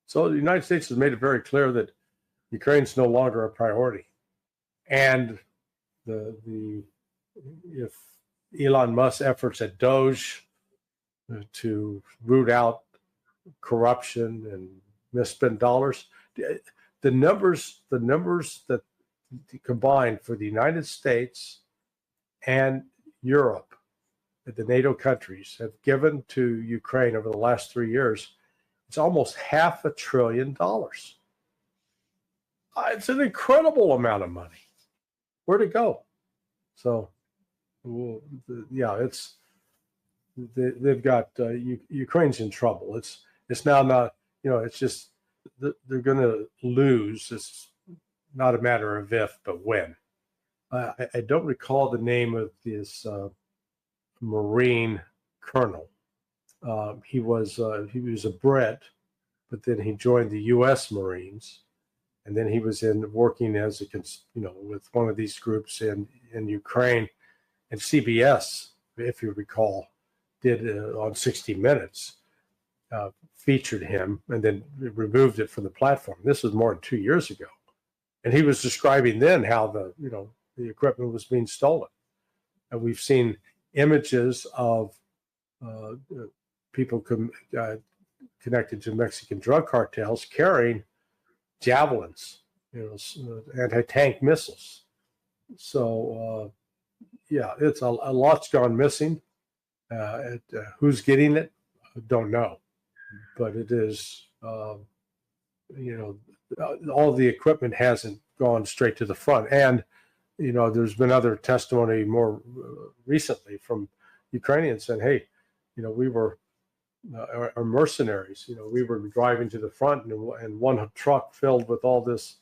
So the United States has made it very clear that Ukraine's no longer a priority. And if Elon Musk's efforts at Doge to root out corruption and misspent dollars, the numbers that combined for the United States and Europe, the NATO countries, have given to Ukraine over the last 3 years, it's almost $500 billion. It's an incredible amount of money. Where'd it go? So, yeah, they've got Ukraine's in trouble. It's now not, it's just they're going to lose. It's not a matter of if, but when. I don't recall the name of this Marine colonel. He was a Brit, but then he joined the U.S. Marines, and then he was working as with one of these groups in Ukraine. And CBS, if you recall, did on 60 Minutes featured him and then removed it from the platform. This was more than 2 years ago, and he was describing then how the equipment was being stolen. And we've seen images of people connected to Mexican drug cartels carrying javelins, anti-tank missiles. So, it's a lot's gone missing. Who's getting it? I don't know. But it is, all the equipment hasn't gone straight to the front. And, there's been other testimony more recently from Ukrainians saying, hey, we were our mercenaries. We were driving to the front, and one truck filled with all this,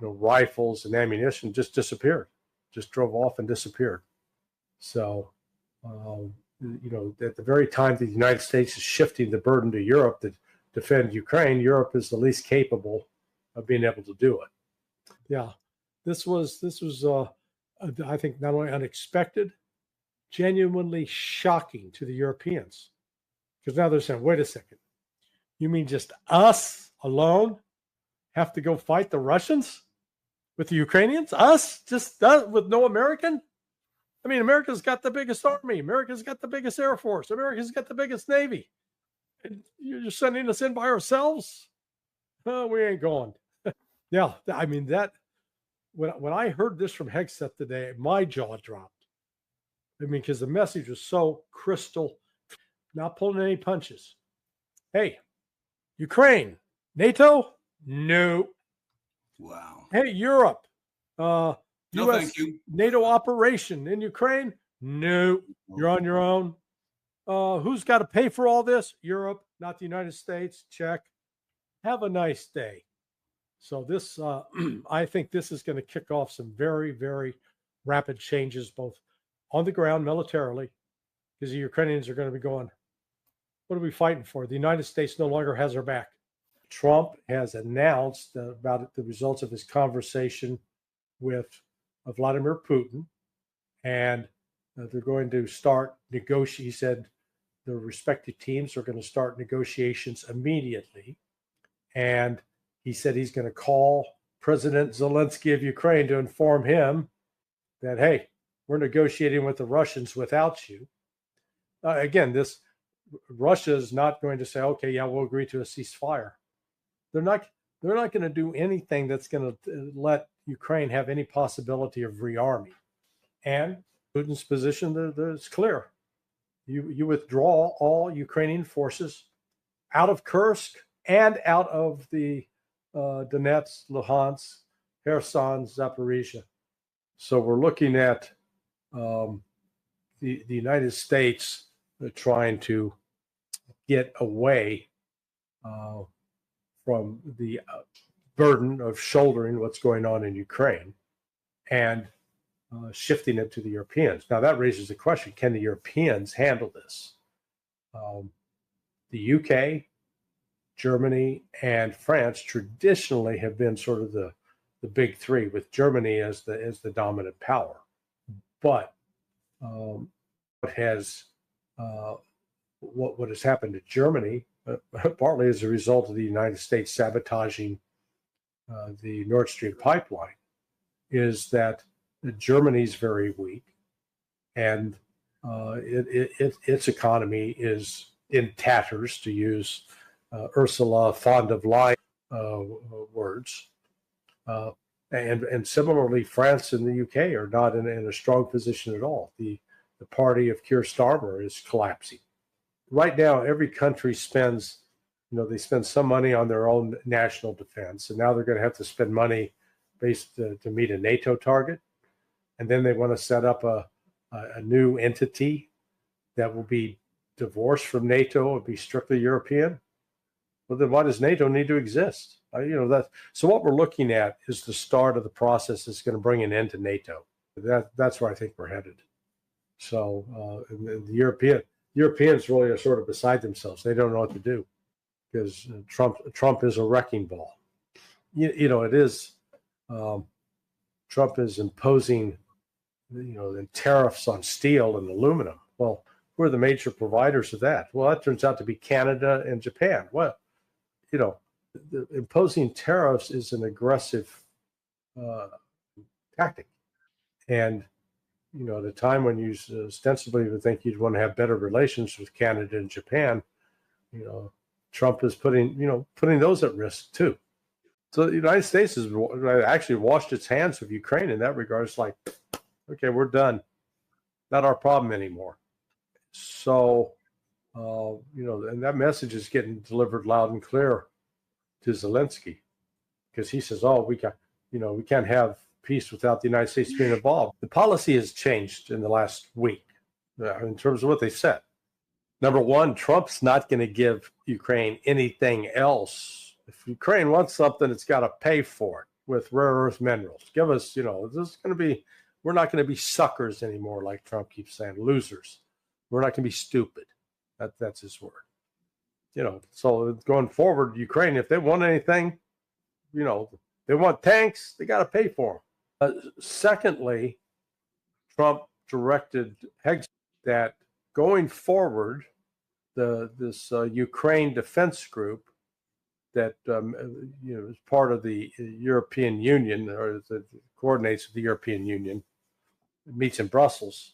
rifles and ammunition just disappeared, just drove off and disappeared. So, at the very time the United States is shifting the burden to Europe to defend Ukraine, Europe is the least capable of being able to do it. Yeah, this was I think not only unexpected, genuinely shocking to the Europeans, because now they're saying, wait a second, you mean just us alone have to go fight the Russians with the Ukrainians? Us with no American? I mean, America's got the biggest army. America's got the biggest Air Force. America's got the biggest Navy. And you're just sending us in by ourselves? Oh, we ain't going. Yeah, I mean, when I heard this from Hegseth today, my jaw dropped. I mean, because the message was so crystal, not pulling any punches. Hey, Ukraine, NATO? No. Wow. Hey, Europe. No, US thank you. NATO operation in Ukraine? No. You're on your own. Who's got to pay for all this? Europe, not the United States. Check. Have a nice day. So this, I think this is going to kick off some very, very rapid changes, both on the ground militarily, because the Ukrainians are going to be going, what are we fighting for? The United States no longer has our back. Trump has announced about the results of his conversation with Vladimir Putin, and they're going to start negotiating. He said the respective teams are going to start negotiations immediately, and he said he's going to call President Zelensky of Ukraine to inform him that, hey, we're negotiating with the Russians without you. Again, Russia is not going to say, okay, yeah, we'll agree to a ceasefire. They're not going to do anything that's going to let Ukraine have any possibility of rearming. And Putin's position is clear. You withdraw all Ukrainian forces out of Kursk and out of the Donetsk, Luhansk, Kherson, Zaporizhia. So we're looking at the United States trying to get away from the burden of shouldering what's going on in Ukraine and shifting it to the Europeans. Now that raises the question, can the Europeans handle this? The UK, Germany, and France traditionally have been sort of the big three, with Germany as the dominant power. But what has happened to Germany partly as a result of the United States sabotaging the Nord Stream pipeline, is that Germany's very weak, and its economy is in tatters, to use Ursula von der Leyen words. And similarly, France and the UK are not in a strong position at all. The party of Keir Starmer is collapsing. Right now, every country spends, they spend some money on their own national defense, and now they're going to have to spend money based to meet a NATO target. And then they want to set up a new entity that will be divorced from NATO and be strictly European. Well, then why does NATO need to exist? So what we're looking at is the start of the process that's going to bring an end to NATO. That's where I think we're headed. So the Europeans really are sort of beside themselves. They don't know what to do because Trump is a wrecking ball. It is. Trump is imposing, the tariffs on steel and aluminum. Well, who are the major providers of that? Well, that turns out to be Canada and Japan. Well, imposing tariffs is an aggressive tactic. And, at a time when you ostensibly would think you'd want to have better relations with Canada and Japan, Trump is putting those at risk too. So the United States has actually washed its hands of Ukraine in that regard. It's like, okay, we're done. Not our problem anymore. So, and that message is getting delivered loud and clear to Zelensky, because he says, we can't have peace without the United States being involved. The policy has changed in the last week in terms of what they said. Number one, Trump's not going to give Ukraine anything else. If Ukraine wants something, it's got to pay for it with rare earth minerals. Give us, this is going to be, we're not going to be suckers anymore, like Trump keeps saying, losers. We're not going to be stupid. That's his word. So going forward, Ukraine, if they want anything, they want tanks, they got to pay for them. Secondly, Trump directed Hegseth that going forward, this Ukraine Defense Group that is part of the European Union, or the coordinates of the European Union, meets in Brussels.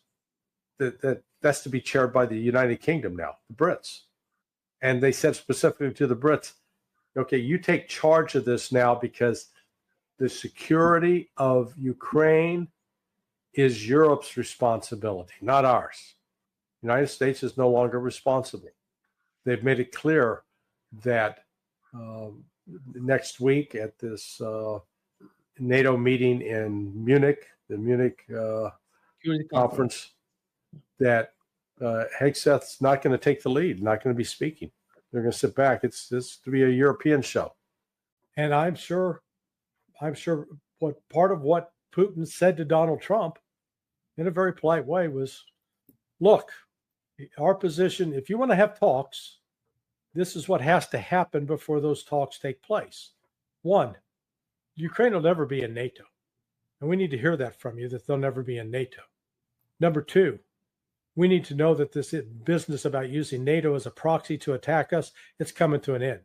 That's to be chaired by the United Kingdom now, the Brits. And they said specifically to the Brits, okay, you take charge of this now, because the security of Ukraine is Europe's responsibility, not ours. The United States is no longer responsible. They've made it clear that next week at this NATO meeting in Munich, the Munich conference, that Hegseth's not going to take the lead, not going to be speaking. They're going to sit back. It's to be a European show. And I'm sure what part of what Putin said to Donald Trump in a very polite way was, look, our position, if you want to have talks, this is what has to happen before those talks take place. One, Ukraine will never be in NATO. And we need to hear that from you, that they'll never be in NATO. Number two, we need to know that this business about using NATO as a proxy to attack us, it's coming to an end.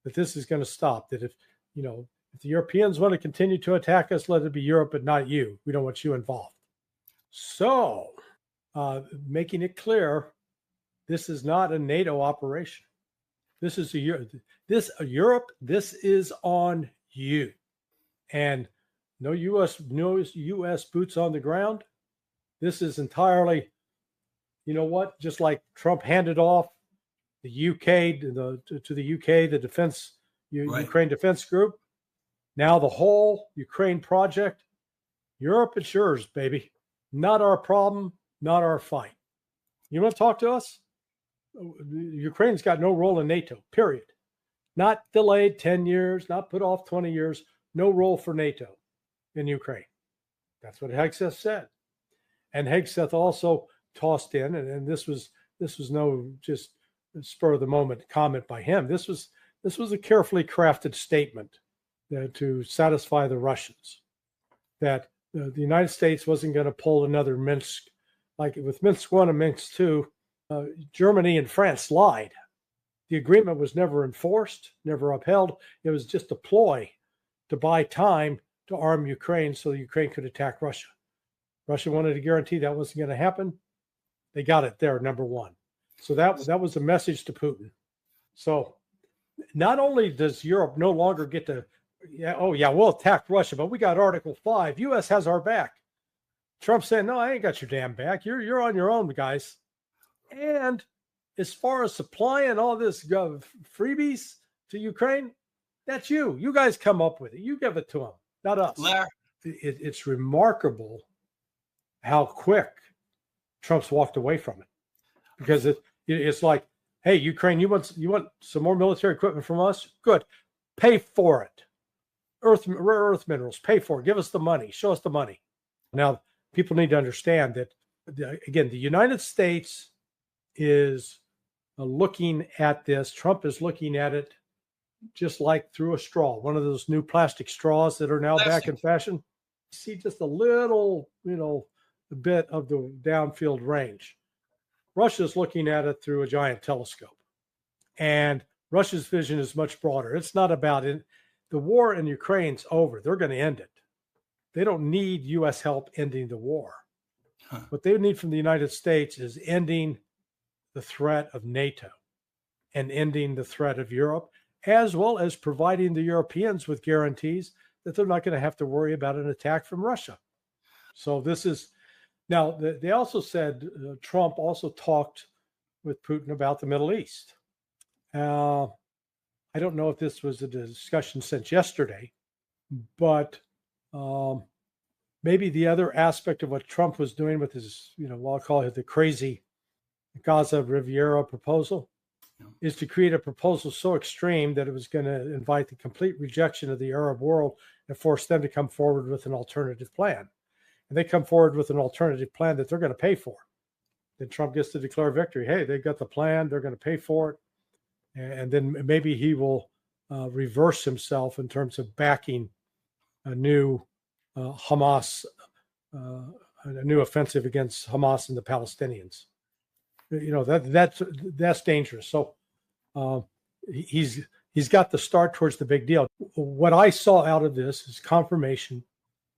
That this is going to stop. That if the Europeans want to continue to attack us, let it be Europe, but not you. We don't want you involved. So, making it clear, this is not a NATO operation. This is Europe. This is on you, and no U.S. boots on the ground. This is entirely, just like Trump handed off the UK to the UK, the defense right. Ukraine Defense Group. Now the whole Ukraine project, Europe, it's yours, baby. Not our problem, not our fight. You want to talk to us? Ukraine's got no role in NATO, period. Not delayed 10 years, not put off 20 years, no role for NATO in Ukraine. That's what Hegseth said. And Hegseth also tossed in, and this was no just spur of the moment comment by him. This was a carefully crafted statement to satisfy the Russians, that the United States wasn't going to pull another Minsk, like with Minsk 1 and Minsk 2. Germany and France lied. the agreement was never enforced, never upheld. It was just a ploy to buy time to arm Ukraine so Ukraine could attack Russia. Russia wanted to guarantee that wasn't going to happen. They got it there, number one. So that was a message to Putin. So not only does Europe no longer get to, we'll attack Russia, but we got Article 5. U.S. has our back. Trump saying, no, I ain't got your damn back. You're on your own, guys. And as far as supplying all this freebies to Ukraine, that's you. You guys come up with it. You give it to them, not us. It's remarkable how quick Trump's walked away from it, because it's like, hey, Ukraine, you want some more military equipment from us? Good, pay for it. Rare earth minerals, pay for it. Give us the money. Show us the money. Now, people need to understand that, again, the United States is looking at this. Trump is looking at it just like through a straw, one of those new plastic straws that are now back in fashion. See just a little, bit of the downfield range. Russia's looking at it through a giant telescope. And Russia's vision is much broader. It's not about it. The war in Ukraine's over. They're going to end it. They don't need U.S. help ending the war. What they need from the United States is ending the threat of NATO and ending the threat of Europe, as well as providing the Europeans with guarantees that they're not going to have to worry about an attack from Russia. So this is, now they also said, Trump also talked with Putin about the Middle East. I don't know if this was a discussion since yesterday, but maybe the other aspect of what Trump was doing with his, what I'll call it the crazy Gaza Riviera proposal, is to create a proposal so extreme that it was going to invite the complete rejection of the Arab world and force them to come forward with an alternative plan. And they come forward with an alternative plan that they're going to pay for. Then Trump gets to declare victory. Hey, they've got the plan. They're going to pay for it. And then maybe he will reverse himself in terms of backing a new Hamas, a new offensive against Hamas and the Palestinians. That's dangerous. So he's got the start towards the big deal. What I saw out of this is confirmation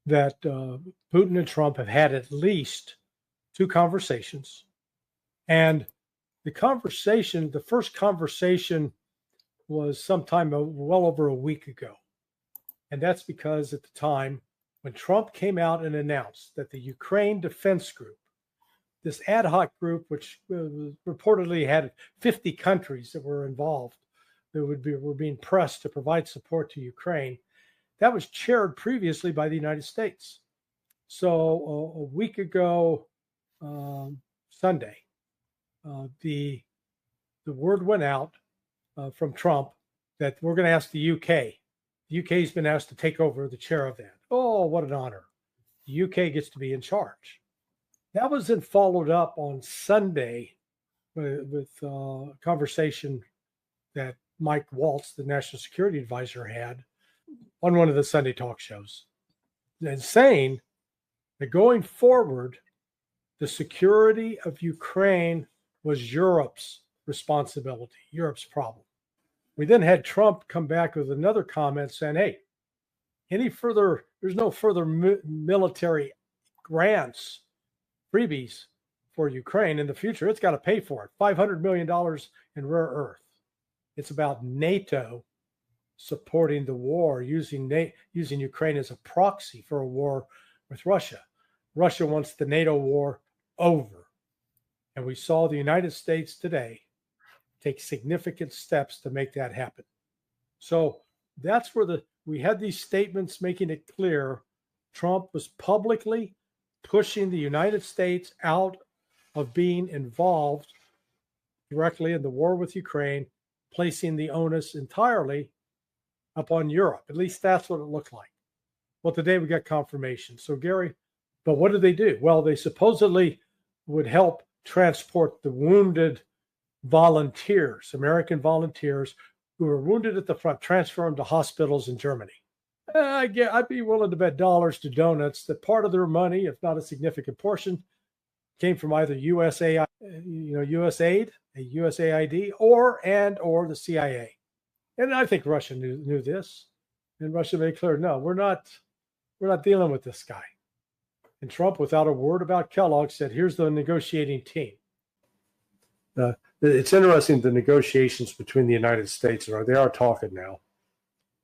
that Putin and Trump have had at least 2 conversations, and the first conversation was sometime well over a week ago. And that's because at the time when Trump came out and announced that the Ukraine Defense Group, this ad hoc group, which reportedly had 50 countries that were involved, that were being pressed to provide support to Ukraine, that was chaired previously by the United States. So a week ago, Sunday, the word went out from Trump that we're going to ask the UK. The UK's been asked to take over the chair of that. Oh, what an honor. The UK gets to be in charge. That was then followed up on Sunday with a conversation that Mike Waltz, the national security advisor, had on one of the Sunday talk shows, and saying that going forward, the security of Ukraine was Europe's responsibility, Europe's problem. We then had Trump come back with another comment saying, hey, there's no further military grants, freebies for Ukraine in the future. It's got to pay for it. $500 million in rare earth. It's about NATO supporting the war, using Ukraine as a proxy for a war with Russia. Russia wants the NATO war over. And we saw the United States today take significant steps to make that happen. So that's where we had these statements making it clear Trump was publicly pushing the United States out of being involved directly in the war with Ukraine, placing the onus entirely upon Europe. At least that's what it looked like. Well, today we got confirmation. So, Gary, but what did they do? Well, they supposedly would help transport the wounded volunteers, American volunteers who were wounded at the front, transfer them to hospitals in Germany. I'd be willing to bet dollars to donuts that part of their money, if not a significant portion, came from either USAID a USAID or the CIA. And I think Russia knew this. And Russia made clear, no, we're not dealing with this guy. And Trump, without a word about Kellogg, said, here's the negotiating team. It's interesting, the negotiations between the United States, they are talking now.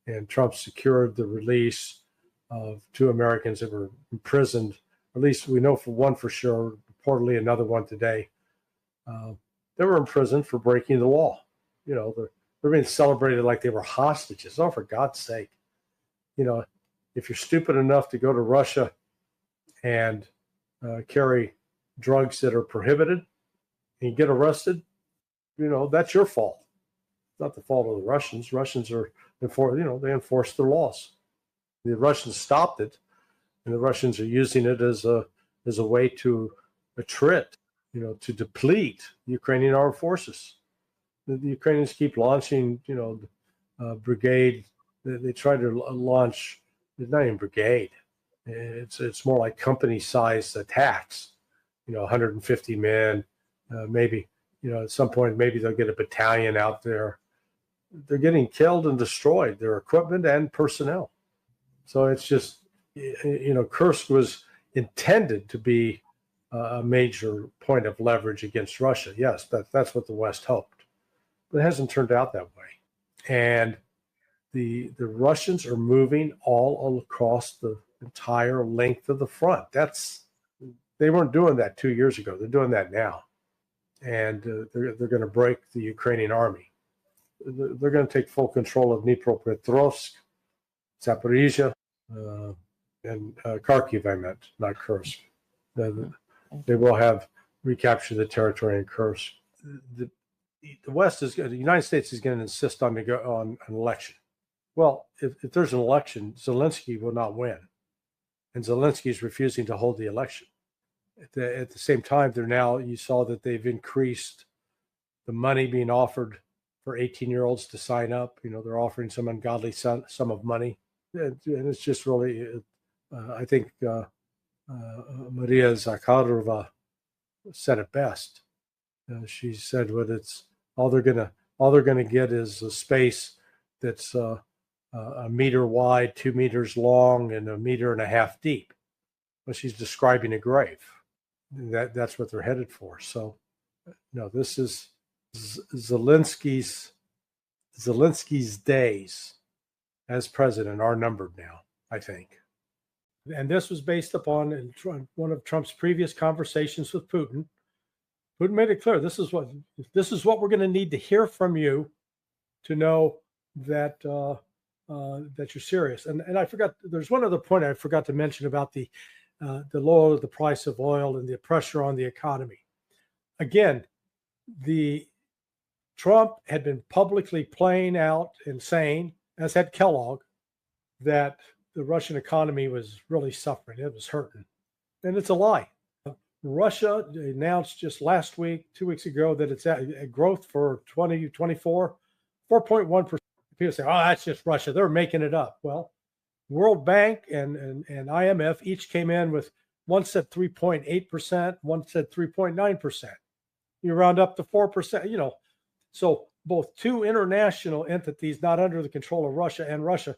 And Trump secured the release of 2 Americans that were imprisoned. At least we know for one for sure, reportedly another one today. They were in prison for breaking the law. They're being celebrated like they were hostages. Oh, for God's sake. If you're stupid enough to go to Russia and carry drugs that are prohibited and you get arrested, that's your fault. It's not the fault of the Russians. Russians are, they enforce their laws. The Russians stopped it, and the Russians are using it as a way to attrit, to deplete the Ukrainian armed forces. The Ukrainians keep launching, brigade. They try to launch, it's not even brigade. It's more like company-sized attacks. 150 men, maybe. At some point, maybe they'll get a battalion out there. They're getting killed and destroyed, their equipment and personnel. So it's just, Kursk was intended to be a major point of leverage against Russia. Yes, that's what the West hoped. But it hasn't turned out that way. And the Russians are moving all across the entire length of the front. They weren't doing that 2 years ago. They're doing that now. And they're going to break the Ukrainian army. They're going to take full control of Dnipropetrovsk, Zaporizhia, and Kharkiv, I meant, not Kursk. They will have recaptured the territory in Kursk. The United States is going to insist on an election. Well, if there's an election, Zelensky will not win. And Zelensky is refusing to hold the election. At the same time, you saw that they've increased the money being offered for 18-year-olds to sign up. They're offering some ungodly sum of money. And it's just really, I think Maria Zakharova said it best. She said, "What it's all they're gonna get is a space that's a meter wide, 2 meters long, and 1.5 meters deep." Well, she's describing a grave. That's what they're headed for. So, this is Zelensky's days as president are numbered now, I think. And this was based upon one of Trump's previous conversations with Putin. Putin made it clear, this is what we're going to need to hear from you to know that that you're serious. And I forgot, there's one other point I forgot to mention about the lower the price of oil and the pressure on the economy. Again, Trump had been publicly playing out and saying, as had Kellogg, that the Russian economy was really suffering. It was hurting. And it's a lie. Russia announced just last week, 2 weeks ago, that it's at a growth for 2024, 4.1%. People say, oh, that's just Russia. They're making it up. Well, World Bank and IMF each came in with, one said 3.8%, one said 3.9%. You round up to 4%, So both two international entities not under the control of Russia and Russia,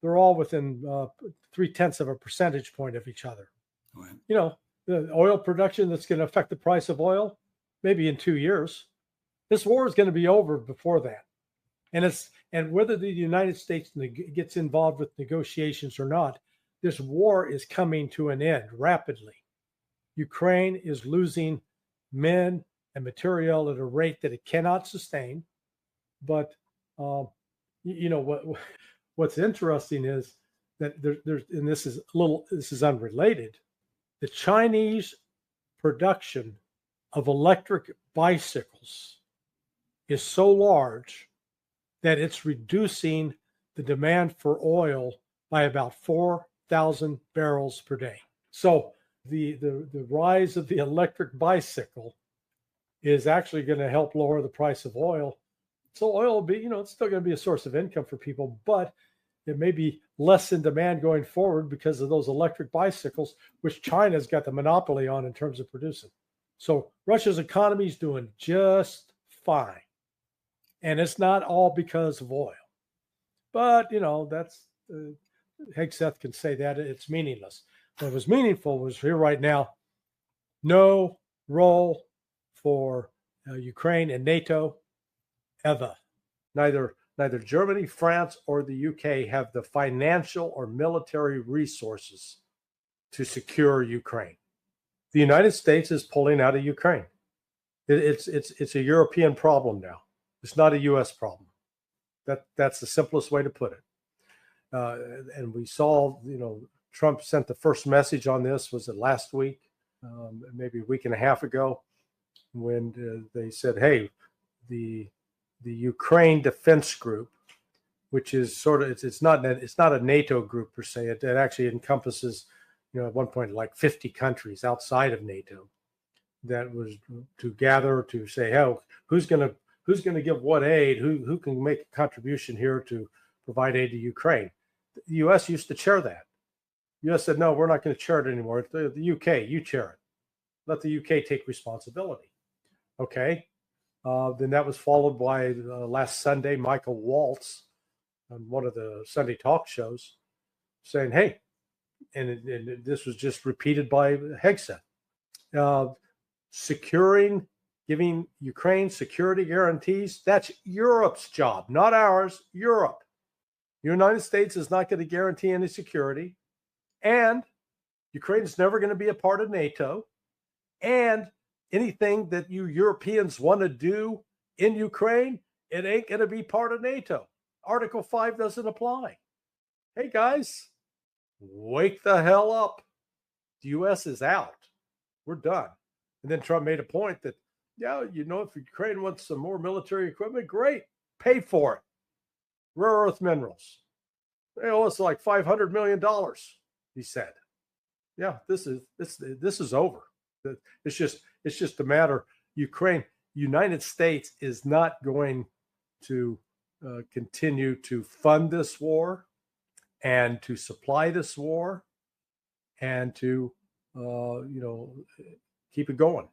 they're all within 0.3 of a percentage point of each other. Right. The oil production that's going to affect the price of oil, maybe in 2 years. This war is going to be over before that. And whether the United States gets involved with negotiations or not, this war is coming to an end rapidly. Ukraine is losing men and material at a rate that it cannot sustain. But what's interesting is that there's, and this is unrelated. The Chinese production of electric bicycles is so large that it's reducing the demand for oil by about 4,000 barrels per day. So the rise of the electric bicycle is actually going to help lower the price of oil. So oil will be, it's still going to be a source of income for people, but it may be less in demand going forward because of those electric bicycles, which China's got the monopoly on in terms of producing. So Russia's economy is doing just fine. And it's not all because of oil. But, that's Hegseth can say that it's meaningless. What was meaningful was here right now, no role for Ukraine and NATO ever. Neither Germany, France, or the UK have the financial or military resources to secure Ukraine. The United States is pulling out of Ukraine. It's a European problem now. It's not a U.S. problem. That's the simplest way to put it. And we saw, Trump sent the first message on this, was it last week, maybe a week and a half ago, when they said, hey, the Ukraine Defense Group, which is sort of, it's not a NATO group per se. It actually encompasses, at one point, like 50 countries outside of NATO, that was to gather to say, hey, who's going to give what aid? Who can make a contribution here to provide aid to Ukraine? The U.S. used to chair that. The U.S. said, no, we're not going to chair it anymore. The UK, you chair it. Let the UK take responsibility. Okay. Then that was followed by last Sunday, Michael Waltz on one of the Sunday talk shows saying, hey, and this was just repeated by Hegseth, giving Ukraine security guarantees, that's Europe's job, not ours, Europe. The United States is not going to guarantee any security, and Ukraine is never going to be a part of NATO, and anything that you Europeans want to do in Ukraine, it ain't going to be part of NATO. Article 5 doesn't apply. Hey, guys, wake the hell up. The U.S. is out. We're done. And then Trump made a point that, if Ukraine wants some more military equipment, great, pay for it. Rare earth minerals. They owe us like $500 million, he said. Yeah, this is over. It's just a matter. United States is not going to continue to fund this war and to supply this war and to keep it going.